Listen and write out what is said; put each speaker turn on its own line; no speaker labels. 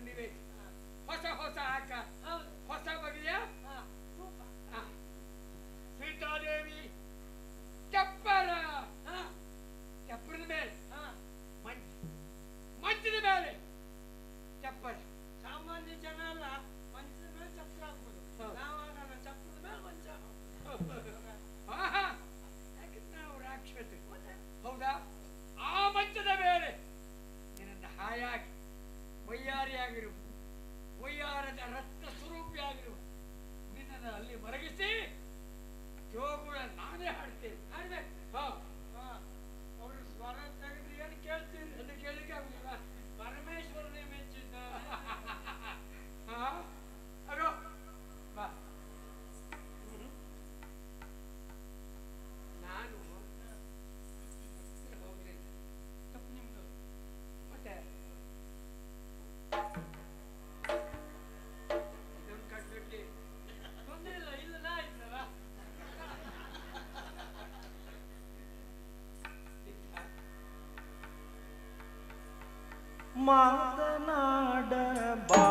ಸನ್ನಿವೇಶ. ಹೊಸ ಹೊಸ ಆಕ, ಹೊಸ ಬಗೆಯ ಸೀತಾದೇವಿ ಚಪ್ಪರ, ಚಪ್ಪರದ ಮೇಲೆ ಮಂಚದ ಮೇಲೆ ಚಪ್ಪರ.
ಸಾಮಾನ್ಯ ಜನ ಅಲ್ಲ, ಮಂಚದ ಮೇಲೆ ಚಪ್ರ ಹಾಕ್ಬೋದು. ನಾವಾಗಲ್ಲ, ಚಪ್ರದ ಮೇಲೆ ಮಂಚ.
ಯಾಕಂದ್ರೆ ನಾವು ರಾಕ್ಷಸ. ಹೌದಾ? ಆ ಮಂಚದ ಮೇಲೆ ನಿನ್ನ ಹಾಯಾಗಿ ವೈಯಾರಿಯಾಗಿರುವ, ವೈಯಾರದ ರತ್ನ ಸ್ವರೂಪಿಯಾಗಿರುವ ನಿನ್ನನ್ನು ಅಲ್ಲಿ ಮರಗಿಸಿ ಜೋಗುಳ ನಾನೇ ಹಾಡ್ತೇನೆ.
ಹಾಡ್ಬೇಕು. ಅವರು ಸ್ವರ ತೆಗೆದ್ರೆ ಏನು ಕೇಳ್ತೀರಿ?
ಅದನ್ನು ಕೇಳಲಿಕ್ಕೆ ಆಗುದಿಲ್ಲ.
ಪರಮೇಶ್ವರನೇ ಮೆಚ್ಚಿದ್ದ.
ಅಗೋ ಬಾ. ನಾನು ಹೋಗ್ಲಿಲ್ಲ.
ತಪ್ಪು ನಿಮ್ದು.
ಮತ್ತೆ ಇದೊಂದು ಕಟ್ಬಿಟ್ಟಿ
ತೊಂದ್ರೆ ಇಲ್ಲ, ಇಲ್ಲ ನಾ ಇದ್ದಲ್ಲ.
ಮಾತನಾಡ ಬಾ